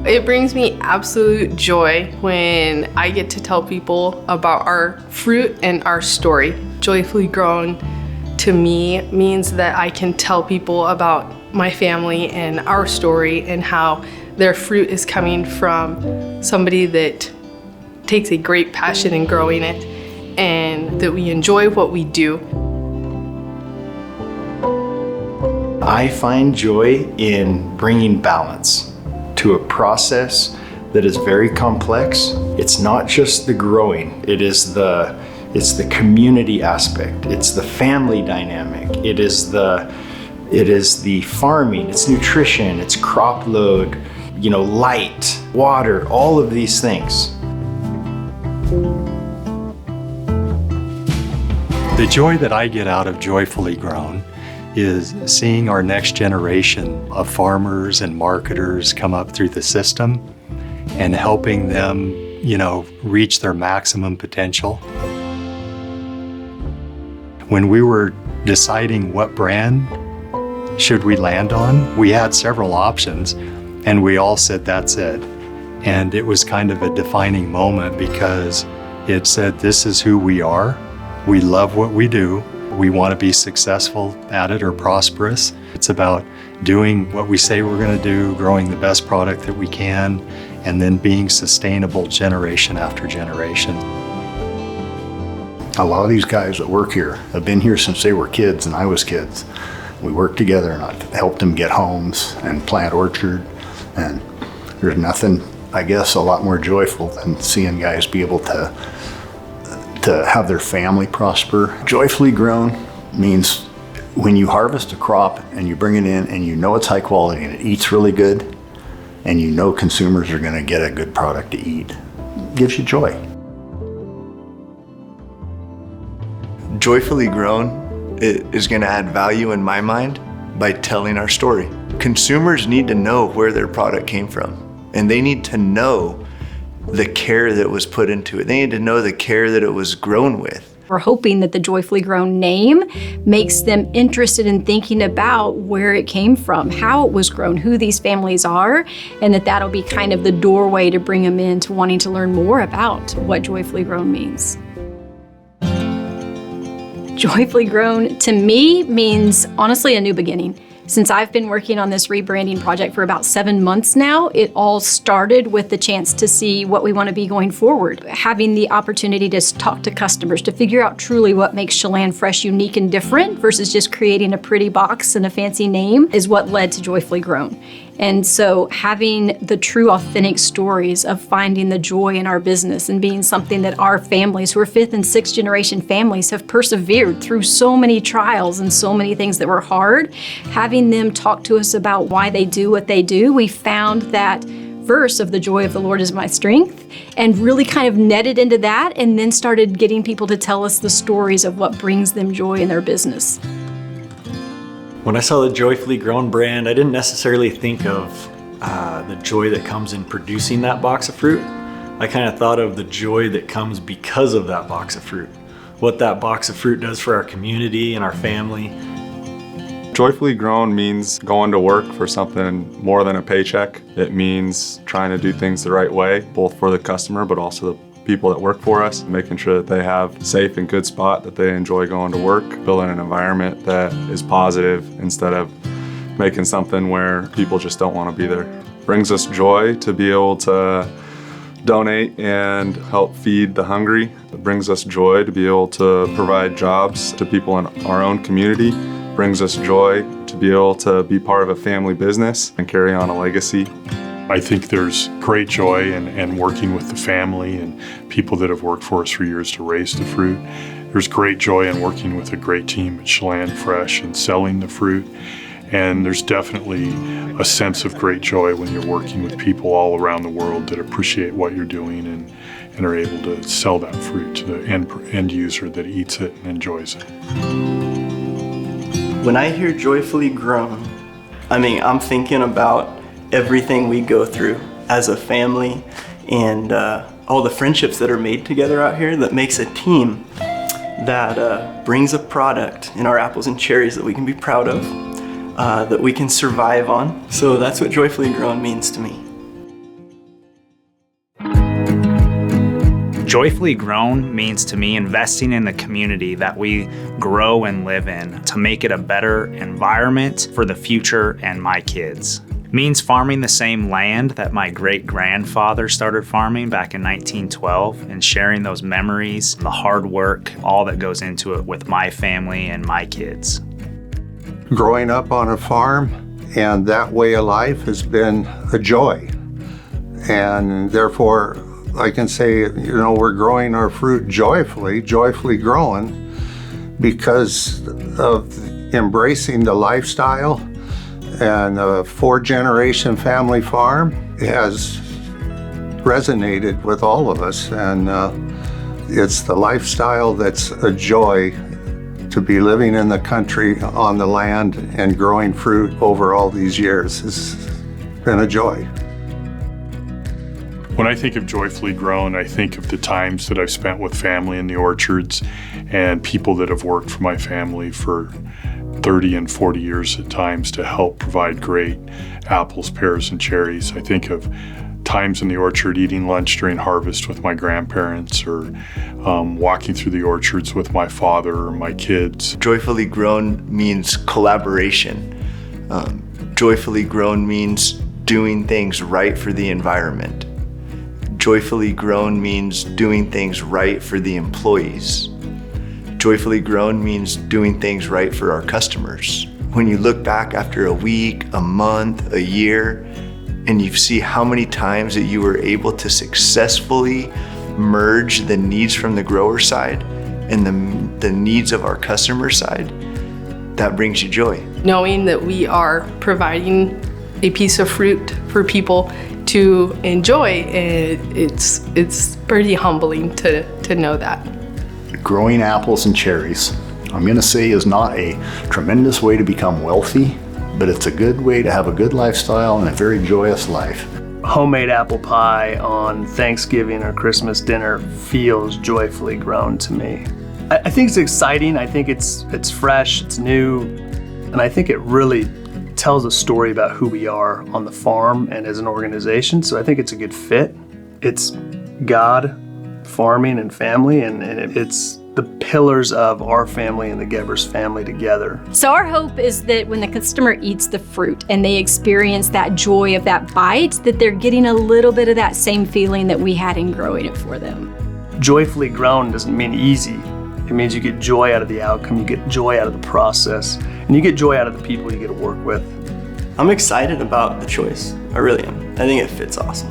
It brings me absolute joy when I get to tell people about our fruit and our story. Joyfully Grown to me means that I can tell people about my family and our story and how their fruit is coming from somebody that takes a great passion in growing it and that we enjoy what we do. I find joy in bringing balance to a process that is very complex. It's not just the growing, it's the community aspect, it's the family dynamic, it is the farming, it's nutrition, it's crop load, light, water, all of these things. The joy that I get out of Joyfully Grown is seeing our next generation of farmers and marketers come up through the system and helping them, reach their maximum potential. When we were deciding what brand should we land on, we had several options and we all said that's it. And it was kind of a defining moment because it said, this is who we are. We love what we do. We want to be successful at it or prosperous. It's about doing what we say we're going to do, growing the best product that we can, and then being sustainable generation after generation. A lot of these guys that work here have been here since they were kids and I was kids. We worked together and I helped them get homes and plant orchard. And there's nothing, I guess, a lot more joyful than seeing guys be able to have their family prosper. Joyfully Grown means when you harvest a crop and you bring it in and it's high quality and it eats really good and consumers are gonna get a good product to eat, it gives you joy. Joyfully Grown is gonna add value in my mind by telling our story. Consumers need to know where their product came from, and they need to know the care that was put into it. They need to know the care that it was grown with. We're hoping that the Joyfully Grown name makes them interested in thinking about where it came from, how it was grown, who these families are, and that'll be kind of the doorway to bring them into wanting to learn more about what Joyfully Grown means. Joyfully Grown to me means honestly a new beginning. Since I've been working on this rebranding project for about 7 months now, it all started with the chance to see what we want to be going forward. Having the opportunity to talk to customers, to figure out truly what makes Chelan Fresh unique and different versus just creating a pretty box and a fancy name is what led to Joyfully Grown. And so having the true authentic stories of finding the joy in our business and being something that our families, who are 5th and 6th generation families, have persevered through so many trials and so many things that were hard, having them talk to us about why they do what they do, we found that verse of the joy of the Lord is my strength and really kind of netted into that and then started getting people to tell us the stories of what brings them joy in their business. When I saw the Joyfully Grown brand, I didn't necessarily think of the joy that comes in producing that box of fruit. I kind of thought of the joy that comes because of that box of fruit. What that box of fruit does for our community and our family. Joyfully Grown means going to work for something more than a paycheck. It means trying to do things the right way, both for the customer, but also the people that work for us, making sure that they have a safe and good spot that they enjoy going to work, building an environment that is positive instead of making something where people just don't want to be there. Brings us joy to be able to donate and help feed the hungry. It brings us joy to be able to provide jobs to people in our own community. It brings us joy to be able to be part of a family business and carry on a legacy. I think there's great joy in working with the family and people that have worked for us for years to raise the fruit. There's great joy in working with a great team at Chelan Fresh and selling the fruit. And there's definitely a sense of great joy when you're working with people all around the world that appreciate what you're doing and are able to sell that fruit to the end user that eats it and enjoys it. When I hear Joyfully Grown, I'm thinking about everything we go through as a family and all the friendships that are made together out here that makes a team that brings a product in our apples and cherries that we can be proud of, that we can survive on. So that's what Joyfully Grown means to me. Joyfully grown means to me investing in the community that we grow and live in to make it a better environment for the future and my kids. It means farming the same land that my great-grandfather started farming back in 1912 and sharing those memories, the hard work, all that goes into it with my family and my kids. Growing up on a farm and that way of life has been a joy. And therefore, I can say, we're growing our fruit joyfully growing because of embracing the lifestyle. And a 4-generation family farm has resonated with all of us. And it's the lifestyle that's a joy to be living in the country, on the land, and growing fruit over all these years. It's been a joy. When I think of Joyfully Grown, I think of the times that I've spent with family in the orchards and people that have worked for my family for 30 and 40 years at times to help provide great apples, pears, and cherries. I think of times in the orchard eating lunch during harvest with my grandparents, or walking through the orchards with my father or my kids. Joyfully grown means collaboration. Joyfully grown means doing things right for the environment. Joyfully grown means doing things right for the employees. Joyfully grown means doing things right for our customers. When you look back after a week, a month, a year, and you see how many times that you were able to successfully merge the needs from the grower side and the needs of our customer side, that brings you joy. Knowing that we are providing a piece of fruit for people to enjoy, it's pretty humbling to know that. Growing apples and cherries, I'm gonna say, is not a tremendous way to become wealthy, but it's a good way to have a good lifestyle and a very joyous life. Homemade apple pie on Thanksgiving or Christmas dinner feels joyfully grown to me. I think it's exciting, I think it's fresh, it's new, and I think it really tells a story about who we are on the farm and as an organization, so I think it's a good fit. It's God, farming, and family, and it's the pillars of our family and the Gebers family together. So our hope is that when the customer eats the fruit and they experience that joy of that bite, that they're getting a little bit of that same feeling that we had in growing it for them. Joyfully grown doesn't mean easy. It means you get joy out of the outcome, you get joy out of the process, and you get joy out of the people you get to work with. I'm excited about the choice. I really am. I think it fits awesome.